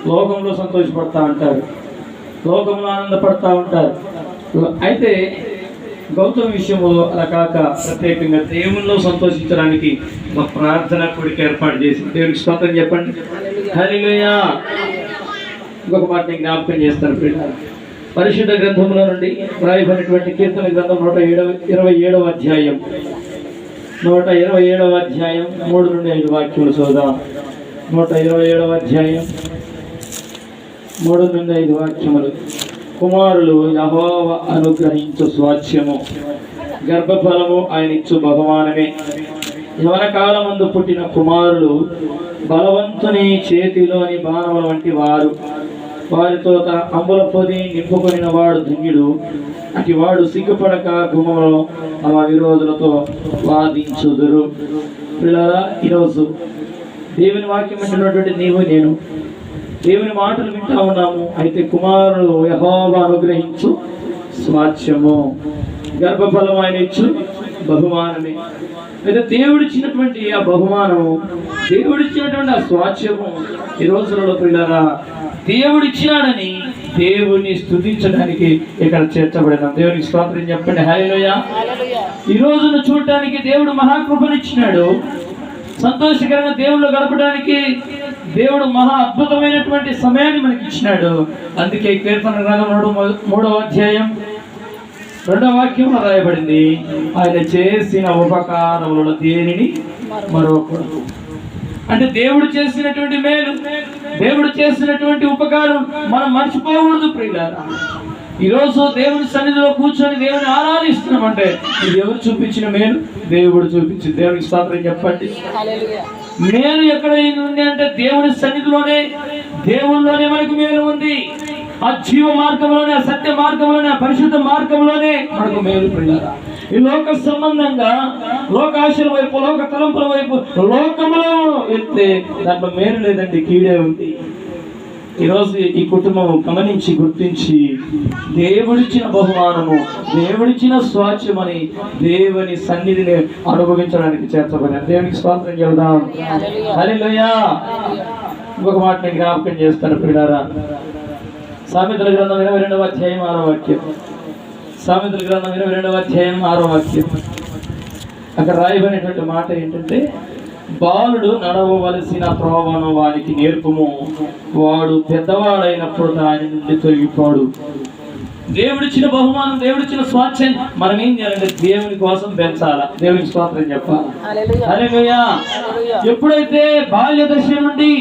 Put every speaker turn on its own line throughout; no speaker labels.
లోకంలో సంతోషపడతా ఉంటారు, లోకంలో ఆనందపడతా ఉంటారు. అయితే గౌతమ విషయంలో అలా కాక ప్రత్యేకంగా దేవుల్లో సంతోషించడానికి ఒక ప్రార్థన కూడిక ఏర్పాటు చేసి దేవునికి స్తోత్రం చెప్పండి. హల్లెలూయా. ఇంకొక మాట జ్ఞాపకం చేస్తారు పిల్లలు. పరిశుద్ధ గ్రంథంలో నుండి రాయబడినటువంటి కీర్తన గ్రంథం 127వ అధ్యాయం 127వ అధ్యాయం 3 నుండి 5 వాక్యములు చూద్దాం. 127వ అధ్యాయం 3 నుండి 5 వాక్యములు. కుమారులు యెహోవా అనుగ్రహించు స్వాస్థ్యము, గర్భఫలము ఆయన ఇచ్చు బహుమానమే. యవన కాలమందు పుట్టిన కుమారులు బలవంతుని చేతిలోని బాణముల వంటి వారు. వారితో తన అంబుల పొది నింపుకొనిన వాడు ధన్యుడు. అటు వాడు సిగ్గుపడక గుమ్మలో తమ విరోధులతో వాదించుదురు. పిల్లరా, ఈరోజు దేవుని వాక్యం వింటున్నటువంటి నీవు నేను దేవుని మాటలు వింటా ఉన్నాము. అయితే కుమారుడు యెహోవా అనుగ్రహించు స్వాస్థ్యము, గర్భఫలం ఆయన ఇచ్చు బహుమానమే. అయితే దేవుడిచ్చినటువంటి ఆ బహుమానము, దేవుడిచ్చినటువంటి ఆ స్వాస్థ్యము ఈ రోజులలో పిల్లరా దేవుడిచ్చినాడని దేవుని స్తుతించడానికి ఇక్కడ చేర్చబడినాం. దేవునికి స్తోత్రం చెప్పండి. హల్లెలూయా. ఈ రోజును చూడటానికి దేవుడు మహాకృపనిచ్చినాడు. సంతోషకరంగా దేవుళ్ళు గడపడానికి దేవుడు మహా అద్భుతమైనటువంటి సమయాన్ని మనకి ఇచ్చినాడు. అందుకే కీర్తన గ్రంథం 3వ అధ్యాయం 2వ వాక్యంలో రాయబడింది, ఆయన చేసిన ఉపకారములలో దేనిని మరొకడు. అంటే దేవుడు చేసినటువంటి మేలు, దేవుడు చేసినటువంటి ఉపకారం మనం మర్చిపోకూడదు ప్రియులారా. ఈరోజు దేవుని సన్నిధిలో కూర్చొని దేవుని ఆరాధిస్తున్నామంటే ఇది ఎవరు చూపించిన మేలు? దేవుడు చూపించింది. దేవునికి స్తోత్రం చెప్పండి. మేలు ఎక్కడ ఉంది అంటే దేవుని సన్నిధిలోనే, దేవుల్లోనే మనకు మేలు ఉంది. ఆ జీవ మార్గంలోనే, ఆ సత్య మార్గంలోనే, ఆ పరిశుద్ధ మార్గంలోనే మనకు మేలు పిల్లరా. ఈ లోక సంబంధంగా లోకాశల వైపు, లోక తలంపుల వైపు లోకంలో వెళ్తే దాంట్లో మేలు లేదండి, కీడే ఉంది. ఈరోజు ఈ కుటుంబం గమనించి గుర్తించి దేవుడిచ్చిన బహుమానము, దేవుడిచ్చిన స్వాస్థ్యమని దేవుని సన్నిధిని అనుభవించడానికి చేర్చబడిన దేవునికి స్తోత్రం చెబుదాం. హల్లెలూయా. ఇంకొక మాట నేను జ్ఞాపకం చేస్తాను పిల్లారా. సామెతల గ్రంథం 22వ అధ్యాయం 6వ వాక్యం. సామెతల గ్రంథం 22వ అధ్యాయం 6వ వాక్యం. అక్కడ రాయబడినటువంటి మాట ఏంటంటే, బాలుడు నడవవలసిన త్రోవను వానికి నేర్పుము, వాడు పెద్దవాడైనప్పుడు దాని నుండి తొలగిపోడు. దేవుడిచ్చిన బహుమానం, దేవుడిచ్చిన స్వాస్థ్యం మనం ఏం చేయాలంటే దేవుని కోసం పెంచాలా. దేవునికి స్తోత్రం చెప్పాలి. హల్లెలూయా. ఎప్పుడైతే బాల్య దశ నుండి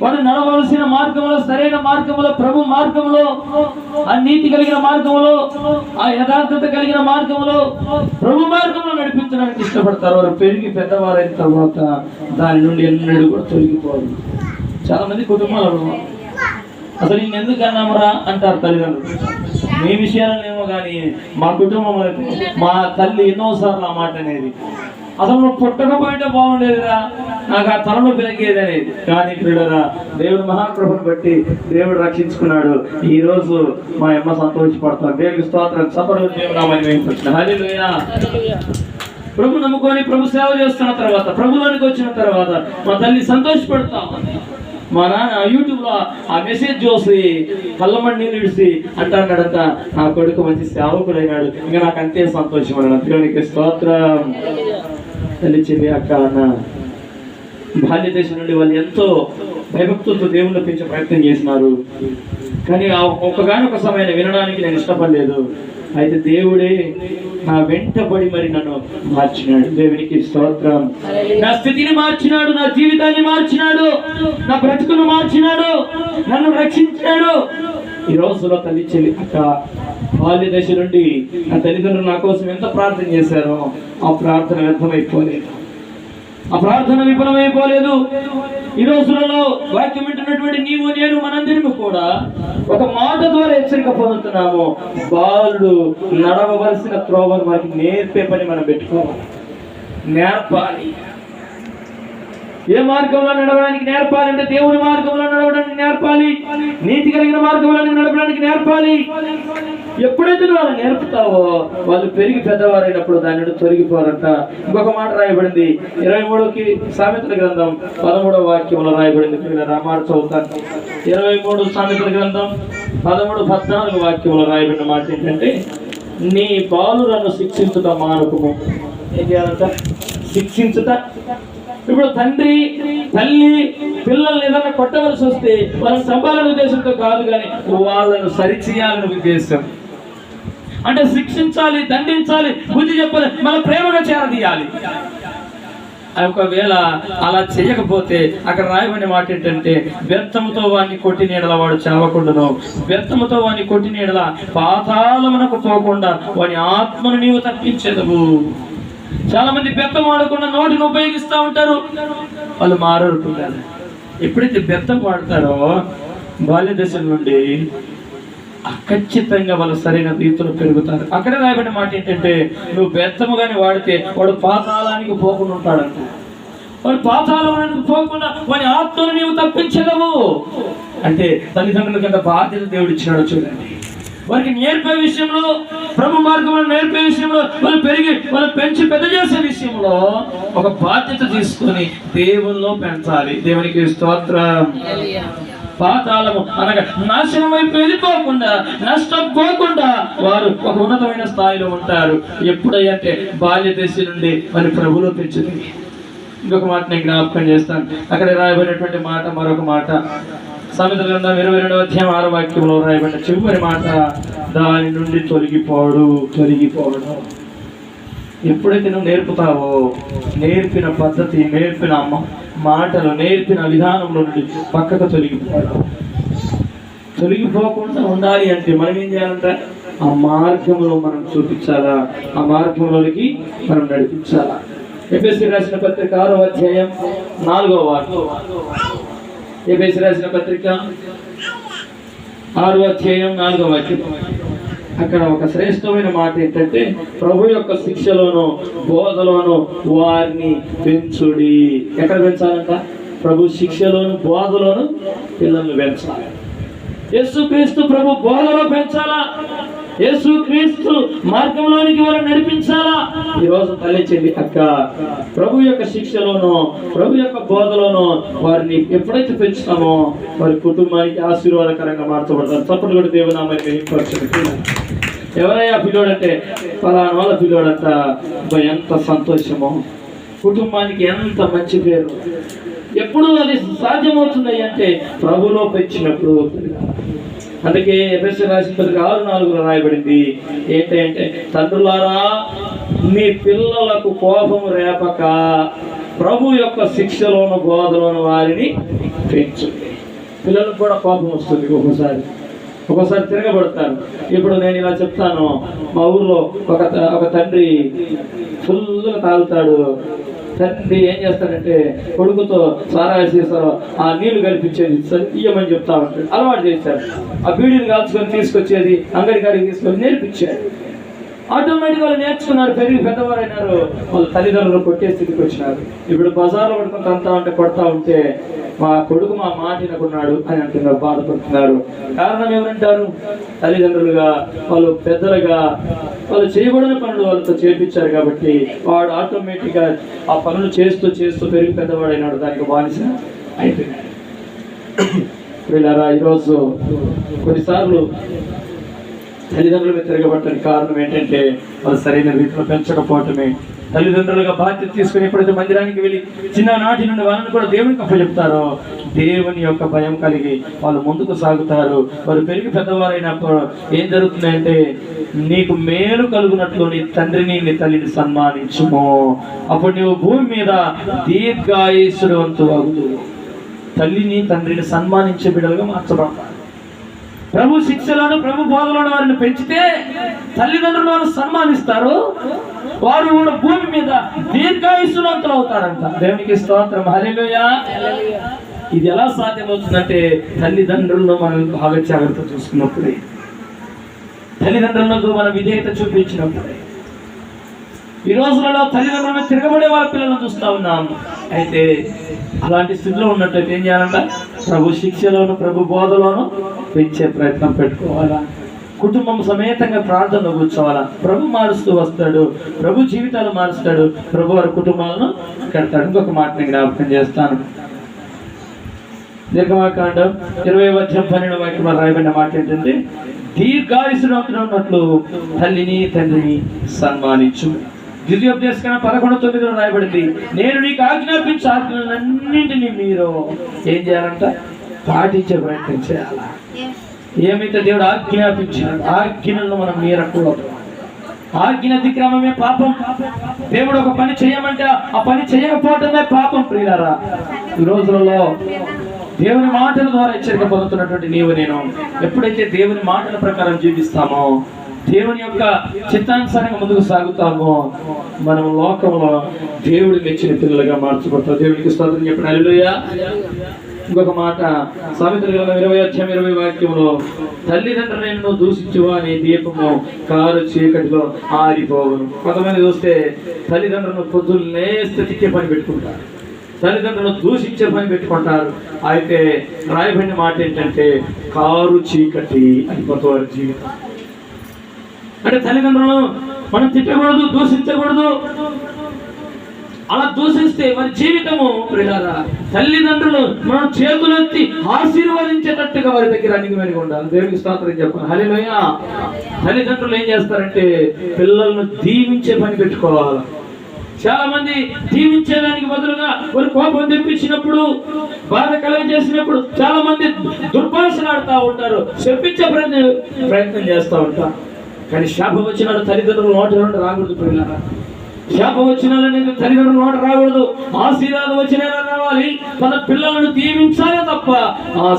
వాడు నడవలసిన మార్గంలో, సరైన మార్గంలో, ప్రభు మార్గంలో, ఆ నీతి కలిగిన మార్గంలో, ఆ యథార్థత కలిగిన మార్గంలో, ప్రభు మార్గంలో నడిపించడానికి ఇష్టపడతారు. వారు పెరిగి పెద్దవారైన తర్వాత దాని నుండి ఎన్నడూ కూడా తొలగిపోరు. చాలా మంది కుటుంబాలలో అసలు నేను ఎందుకు అన్నామరా అంటారు తల్లిదండ్రులు. మీ విషయాలనేమో కానీ మా కుటుంబంలో మా తల్లి ఎన్నోసార్లు ఆ మాట అనేది, అసలు నువ్వు పుట్టకపోయింటే బాగుండేదిరా, నాకు ఆ తలలో పెరిగేది అనేది. కానీ పిల్లరా, దేవుడు మహాకృపను బట్టి దేవుడు రక్షించుకున్నాడు. ఈ రోజు మా అమ్మ సంతోషపడతాం. దేవుడికి స్తోత్రం. సపరు దేవుడు. హల్లెలూయా. ప్రభు నమ్ముకొని ప్రభు సేవ చేస్తున్న తర్వాత, ప్రభులోనికి వచ్చిన తర్వాత మా తల్లి సంతోషపడతాం. మా నాన్న యూట్యూబ్లో ఆ మెసేజ్ చూసి కళ్ళమడి నీళ్ళు విడిసి అంటున్నాడంట, నా కొడుకు మంచి సేవకుడైనాడు. ఇంకా నాకు అంతే సంతోషం అన్నాడు. దేవునికి స్తోత్రం. తల్లి, చెల్లి, అక్క, అన్న బాల్య దేశం నుండి వాళ్ళు ఎంతో భయభక్తులతో దేవుళ్ళు పెంచే ప్రయత్నం చేసినారు. కానీ ఆ ఒక్కగానొక సమయాన్ని వినడానికి నేను ఇష్టపడలేదు. అయితే దేవుడే నా వెంటబడి మరి నన్ను మార్చినాడు. దేవునికి స్తోత్రం. నా స్థితిని మార్చినాడు, నా జీవితాన్ని మార్చినాడు, నా బ్రతుకును మార్చినాడు, నన్ను రక్షించినాడు. ఈ రోజులో తల్లి, చెల్లి, అక్క బాల్య దశ నుండి నా తల్లిదండ్రులు నా కోసం ఎంత ప్రార్థన చేశారో ఆ ప్రార్థన వ్యర్థమైపోలేదు, ఆ ప్రార్థన విఫలమైపోలేదు. ఈ రోజులలో వాక్యం వింటున్నటువంటి నీవు, నేను, మనందరికీ కూడా ఒక మాట ద్వారా హెచ్చరిక పొందుతున్నాము. బాలుడు నడవవలసిన త్రోవను వారికి నేర్పే పని మనం పెట్టుకోవాలి, నేర్పాలి. ఏ మార్గంలో నడవడానికి నేర్పాలంటే దేవుని మార్గంలో నడవడానికి నేర్పాలి. నేర్పాలి, నీతి కలిగిన మార్గంలో నడపడానికి నేర్పాలి. ఎప్పుడైతే నువ్వు వాళ్ళు నేర్పుతావో వాళ్ళు పెరిగి పెద్దవారైనప్పుడు దాని నుండి తొలగిపోరంట. ఇంకొక మాట రాయబడింది 23కి సామెతల గ్రంథం 13వ వాక్యంలో రాయబడింది. మాట చదువుతాను. 23 సామెతల గ్రంథం 13-14 వాక్యంలో రాయబడిన మాట ఏంటంటే, నీ బాలులను శిక్షించుట మానకము. ఏం చేయాలంట? శిక్షించుట. ఇప్పుడు తండ్రి తల్లి పిల్లల్ని ఏదైనా కొట్టవలసి వస్తే వాళ్ళని సంపాదన ఉద్దేశంతో కాదు, కానీ వాళ్ళను సరిచేయాలని ఉద్దేశం. అంటే శిక్షించాలి, దండించాలి, బుద్ధి చెప్పాలి, మన ప్రేమగా చేరదీయాలి. ఒకవేళ అలా చేయకపోతే అక్కడ రాయబడిన మాట ఏంటంటే, వ్యర్థముతో వాడిని కొట్టి నీడల వాడు చావకుండాను, వ్యర్థముతో వాడిని కొట్టి నీడల పాతాళమునకు పోకుండా వాని ఆత్మను నీవు తప్పించేదవు. చాలా మంది బెత్తం వాడకుండా నోటిని ఉపయోగిస్తూ ఉంటారు, వాళ్ళు మారరుకుంటారు. ఎప్పుడైతే బెత్తం వాడతారో బాల్య దశ నుండి ఖచ్చితంగా వాళ్ళు సరైన రీతిలో పెరుగుతారు. అక్కడే రాయబడిన మాట ఏంటంటే, నువ్వు బెత్తము కానీ వాడితే వాడు పాతాళానికి పోకుండా ఉంటాడంట. వాడు పాతాళానికి పోకుండా వాడి ఆత్మను నీవు తప్పించలేవు. అంటే తల్లిదండ్రుల కింద బాధ్యత దేవుడు ఇచ్చినాడు. చూడండి, వారికి నేర్పే విషయంలో, ప్రభు మార్గంలో నేర్పే విషయంలో, వాళ్ళు పెరిగి వాళ్ళు పెంచి పెద్ద చేసే విషయంలో ఒక బాధ్యత తీసుకొని దేవుల్లో పెంచాలి. దేవునికి స్తోత్రం. పాతాళము అనగా నాశనం వైపు వెళ్ళిపోకుండా, నష్టం పోకుండా వారు ఒక ఉన్నతమైన స్థాయిలో ఉంటారు. ఎప్పుడైతే బాల్య దశ నుండి మరి ప్రభులో పెంచుతుంది. ఇంకొక మాట నేను జ్ఞాపకం చేస్తాను. అక్కడ రాయబడినటువంటి మాట మరొక మాట సామెతల గ్రంథం 22వ అధ్యాయం 6వ వాక్యంలో రాయబడిన చివరి మాట, దాని నుండి తొలగిపోడు. ఎప్పుడైతే నువ్వు నేర్పుతావో, నేర్పిన పద్ధతి, నేర్పిన మాటలు, నేర్పిన విధానంలో నుండి పక్కకు తొలగిపోకుండా ఉండాలి అంటే మనం ఏం చేయాలంటే ఆ మార్గంలో మనం చూపించాలా, ఆ మార్గంలోకి మనం నడిపించాలా. ఎఫెసీ రాసిన పత్రిక 6వ అధ్యాయం 4వ వాక్యం. ఎఫెసీ రాసిన పత్రిక 6వ అధ్యాయం 4వ వాక్యం. అక్కడ ఒక శ్రేష్టమైన మాట ఏంటంటే, ప్రభు యొక్క శిక్షలోను బోధలోను వారిని పెంచుడి. ఎక్కడ పెంచాలంట? ప్రభు శిక్షలోను బోధలోను పిల్లల్ని పెంచాలి. యేసుక్రీస్తు ప్రభు బోధలో పెంచాలా, యేసుక్రీస్తు మార్గంలోనికి వారిని నడిపించాలా. ఈరోజు తల్లించింది అక్క ప్రభు యొక్క శిక్షలోనో, ప్రభు యొక్క బోధలోనో వారిని ఎప్పుడైతే పెంచుతామో వారి కుటుంబానికి ఆశీర్వాదకరంగా మార్చబడతారు. తప్పని కూడా దేవునామానికి ఎవరయ్యా పిల్లోడంటే ఫలానా వాళ్ళ పిల్లోడంట, ఎంత సంతోషమో, కుటుంబానికి ఎంత మంచి పేరు. ఎప్పుడు అది సాధ్యమవుతుంది అంటే ప్రభులో పెంచినప్పుడు. అందుకే ఎఫెసీ రాసిన పత్రిక 6:4 రాయబడింది ఏంటంటే, తండ్రులారా మీ పిల్లలకు కోపము రేపక ప్రభు యొక్క శిక్షలోను బోధలోను వారిని పెంచుంది. పిల్లలకు కూడా కోపం వస్తుంది, ఒక్కోసారి తిరగబడతారు. ఇప్పుడు నేను ఇలా చెప్తాను, మా ఊర్లో ఒక తండ్రి ఫుల్గా తాగుతాడు. తండ్రి ఏం చేస్తాడంటే కొడుకుతో సారా చేస్తారో ఆ నీళ్లు కల్పించేది ఇయ్యమని చెప్తా ఉంటాడు. అలవాటు చేశారు. ఆ బీడీని కాల్చుకొని తీసుకొచ్చేది అంగడికాడికి తీసుకొని నేర్పించాడు. ఆటోమేటిక్గా వాళ్ళు నేర్చుకున్నారు, పెరిగి పెద్దవారైనారు. వాళ్ళ తల్లిదండ్రులు కొట్టే స్థితికి వచ్చినారు. ఇప్పుడు బజార్లో పడుకొని కొడతా ఉంటే మా కొడుకు మా మాట వినకున్నాడు అని అంటున్నారు, బాధపడుతున్నారు. కారణం ఏమంటారు? తల్లిదండ్రులుగా వాళ్ళు పెద్దలుగా వాళ్ళు చేయకూడని పనులు వాళ్ళతో చేపించారు కాబట్టి వాడు ఆటోమేటిక్గా ఆ పనులు చేస్తూ పెరిగి పెద్దవాడైనాడు, దానికి బానిస అయిపోయినాడు. వీళ్ళారా ఈరోజు కొన్నిసార్లు తల్లిదండ్రుల మీద తిరగబడటానికి కారణం ఏంటంటే వాళ్ళు సరైన రీతిలో పెంచకపోవటమే. తల్లిదండ్రులుగా బాధ్యత తీసుకుని ఎప్పుడైతే మందిరానికి వెళ్ళి చిన్ననాటి నుండి వాళ్ళని కూడా దేవునికి అప్పచెప్తారో, దేవుని యొక్క భయం కలిగి వాళ్ళు ముందుకు సాగుతారు. వారు పెరిగి పెద్దవారైనప్పుడు ఏం జరుగుతుందంటే, నీకు మేలు కలుగునట్లు నీ తండ్రిని నీ తల్లిని సన్మానించుము, అప్పుడు నువ్వు భూమి మీద దీర్ఘాయుష్యవంతుడు అవుతావు. తల్లిని తండ్రిని సన్మానించే బిడ్డలుగా మార్చబడతారు. ప్రభు శిక్షలను, ప్రభు బోధలను వారిని పెంచితే తల్లిదండ్రులు వారు సన్మానిస్తారు. వారు కూడా భూమి మీద దీర్ఘాయుష్యవంతులు అవుతారంట. దేవునికి స్తోత్రం, హల్లెలూయా. ఇది ఎలా సాధ్యమవుతుందంటే తల్లిదండ్రులను మనం బాగా జాగ్రత్త చూసుకున్నప్పుడే, తల్లిదండ్రులకు మనం విధేయత చూపించినప్పుడే. ఈ రోజులలో తల్లిదండ్రుల మీద తిరగబడే వాళ్ళ పిల్లలను చూస్తూ ఉన్నాం. అయితే అలాంటి స్థితిలో ఉన్నట్లయితే ఏం చేయాలంట? ప్రభు శిక్షలోను ప్రభు బోధలోను పెంచే ప్రయత్నం పెట్టుకోవాలా. కుటుంబం సమేతంగా ప్రార్థనలో కూర్చోవాలా. ప్రభు మారుస్తూ వస్తాడు, ప్రభు జీవితాలు మారుస్తాడు, ప్రభు వారి కుటుంబాలను కడతాడు. ఇంకొక మాట నేను జ్ఞాపకం చేస్తాను. నిర్గమకాండం 20:12 రాయబడిన మాట ఏంటంటే, దీర్ఘాయుసున్నట్లు తల్లిని తండ్రిని సన్మానించు. ద్వితీయోపదేశకాండం 11:9 రాయబడింది, నేను నీకు ఆజ్ఞాపించే ఆజ్ఞలన్నింటినీ మీరు ఏం చేయాలంట? పాటించే ప్రయత్నం చేయాలా. ఏమైతే దేవుడు ఆజ్ఞాపించాడు ఆజ్ఞలను మనం మీరకూడదు. ఆజ్ఞ అతిక్రమమే పాపం. దేవుడు ఒక పని చేయమంటే ఆ పని చేయకపోవటమే పాపం. ప్రియులారా, ఈ రోజులలో దేవుని మాటల ద్వారా హెచ్చరిక పొందుతున్నటువంటి నీవు నేను ఎప్పుడైతే దేవుని మాటల ప్రకారం జీవిస్తామో, దేవుని యొక్క చిత్తానుసారంగా ముందుకు సాగుతామో, మనం లోకంలో దేవుడి మెచ్చిన పిల్లలుగా మార్చబడతాం. దేవునికి స్తోత్రం చెప్పండి. హల్లెలూయా. ఇంకొక మాట సామెతల గ్రంథం 20:20 తల్లిదండ్రులను దూషించువా నీ దీపము కారు చీకటిలో ఆరిపోవును. కొంతమంది చూస్తే తల్లిదండ్రులను పొద్దున్నే స్థితికే పని పెట్టుకుంటారు, తల్లిదండ్రులను దూషించే పని పెట్టుకుంటారు. అయితే రాయబడిన మాట ఏంటంటే కారు చీకటి అయిపోతారు జీవితం. అంటే తల్లిదండ్రులను మనం తిట్టకూడదు, దూషించకూడదు. అలా దూషిస్తే మరి జీవితము ప్రియులారా, తల్లిదండ్రులు మనం చేతులెత్తి ఆశీర్వదించేటట్టుగా వారి దగ్గర అణిగిమణిగి ఉండాలి. దేవునికి స్తోత్రం చెప్పాలి. హల్లెలూయా. తల్లిదండ్రులు ఏం చేస్తారంటే పిల్లలను దీవించే పని పెట్టుకోవాలి. చాలా మంది దీవించేదానికి బదులుగా వారు కోపం తెప్పించినప్పుడు, బాధ కలుగజేసినప్పుడు చాలా మంది దుర్భాషలాడుతూ ఉంటారు, శపించే ప్రయత్నం చేస్తూ ఉంటారు. కానీ శాపం వచ్చిన తల్లిదండ్రులు నోటి నుండి రాకూడదు. పిల్లల శాపం వచ్చిన తల్లిదండ్రులు నోట రాకూడదు. ఆశీర్వాదం వచ్చిన రావాలి. మన పిల్లలను దీవించాలే తప్ప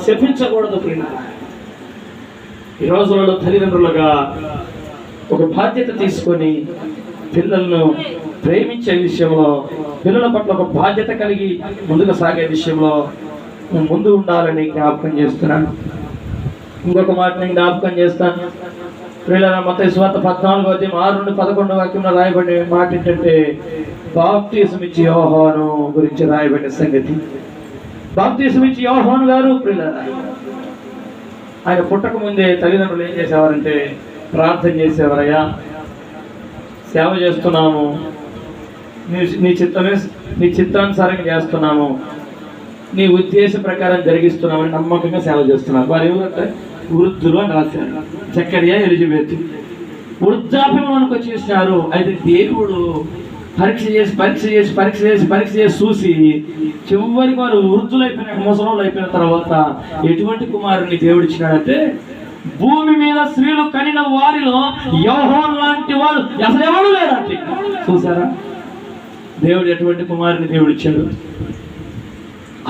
శపించకూడదు. పిల్లల ఈ రోజులలో తల్లిదండ్రులుగా ఒక బాధ్యత తీసుకొని పిల్లలను ప్రేమించే విషయంలో, పిల్లల పట్ల ఒక బాధ్యత కలిగి ముందుకు సాగే విషయంలో ముందు ఉండాలని జ్ఞాపకం చేస్తున్నాను. ఇంకొక మాట నేను జ్ఞాపకం చేస్తాను. ప్రియులారా, మత్తయి సువార్త 14:6-11 రాయబడిన మాట ఏంటంటే బాప్తిసం ఇచ్చి యోహాను గురించి రాయబడిన సంగతి. బాప్తిసం ఇచ్చి యోహాను గారు ప్రియులారా, ఆయన పుట్టక ముందే తల్లిదండ్రులు ఏం చేసేవారంటే ప్రార్థన చేసేవారయ్యా, సేవ చేస్తున్నాము, నీ చిత్తానుసారంగా చేస్తున్నాము, నీ ఉద్దేశ ప్రకారం జరిగిస్తున్నామని నమ్మకంగా సేవ చేస్తున్నాము. వారు ఎవరంటే వృద్ధులు అని రాశారు. జకరియా, ఎలిజబెత్ వృద్ధాప్యంలోనికి వచ్చేసినారు. అయితే దేవుడు పరీక్ష చేసి చూసి చివరికి వారు వృద్ధులైపోయిన ముసలోళ్ళు అయిపోయిన తర్వాత ఎటువంటి కుమారుని దేవుడు ఇచ్చినాడంటే, భూమి మీద స్త్రీలు కనిన వారిలో యోహాను లాంటి వాడు అసలు ఎవరు లేడంటే. చూసారా, దేవుడు ఎటువంటి కుమారుని దేవుడు ఇచ్చాడు.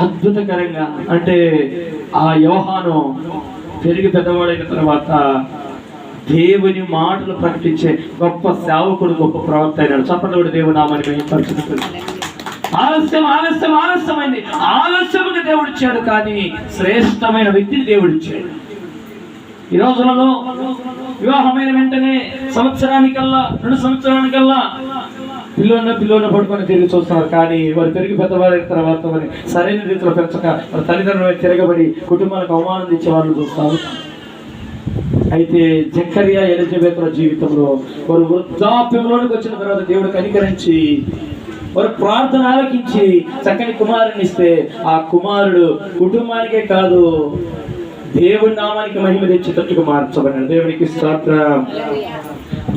అద్భుతకరంగా. అంటే ఆ యోహాను పెరిగి పెద్దవాడైన తర్వాత దేవుని మాటలు ప్రకటించే గొప్ప సేవకుడు, గొప్ప ప్రవక్త అయినాడు. చప్పటి దేవుడు నామని పరిస్థితి. ఆలస్యమైంది. ఆలస్యముగా దేవుడు ఇచ్చాడు, కానీ శ్రేష్టమైన వ్యక్తిని దేవుడు ఇచ్చాడు. ఈ రోజులలో వివాహమైన వెంటనే 2 సంవత్సరానికల్లా పిల్లోన పడుకొని తిరిగి చూస్తున్నారు. కానీ వారు పెరిగి పెద్దవారైన తర్వాత మరి సరైన రీతిలో పెంచక వారి తల్లిదండ్రులు తిరగబడి కుటుంబాలకు అవమానం ఇచ్చే వాళ్ళు చూస్తారు. అయితే జకరియా, ఎలిజబెత్ల జీవితంలో వారు వృద్ధాప్యంలోనికి వచ్చిన తర్వాత దేవుడు కనికరించి వారు ప్రార్థన ఆలకించి చక్కని కుమారుని ఇస్తే ఆ కుమారుడు కుటుంబానికే కాదు దేవుని నామానికి మహిమ తెచ్చేటట్టుగా మార్చబడినాడు. దేవునికి స్తోత్రం.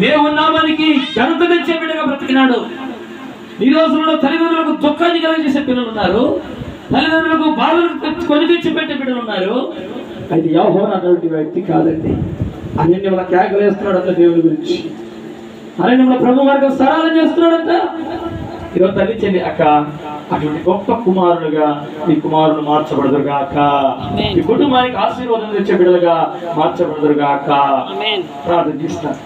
దేవుని నామానికి ఘనత తెచ్చే బిడ్డగా బ్రతికినాడు. ఈ రోజుల్లో తల్లిదండ్రులకు దుఃఖాన్ని కలిగజేసే పిల్లలు ఉన్నారు, తల్లిదండ్రులకు బాధలు కొని తెచ్చి పెట్టే బిడ్డలు ఉన్నారు. అయితే యోహాను అటువంటి వ్యక్తి కాదండి. అరణ్యంలో కేకలు వేస్తున్నాడంట దేవుని గురించి. అరణ్యంలో ప్రభు మార్గం సరళం చేస్తున్నాడంట. ఈరోజు తల్లి చెల్లి అక్క అటువంటి గొప్ప కుమారులుగా ఈ కుమారులు మార్చబడదురుగాక, ఈ కుటుంబానికి ఆశీర్వాదం తెచ్చే బిడ్డలుగా మార్చబడదురుగాక ప్రార్థన చేస్తాను.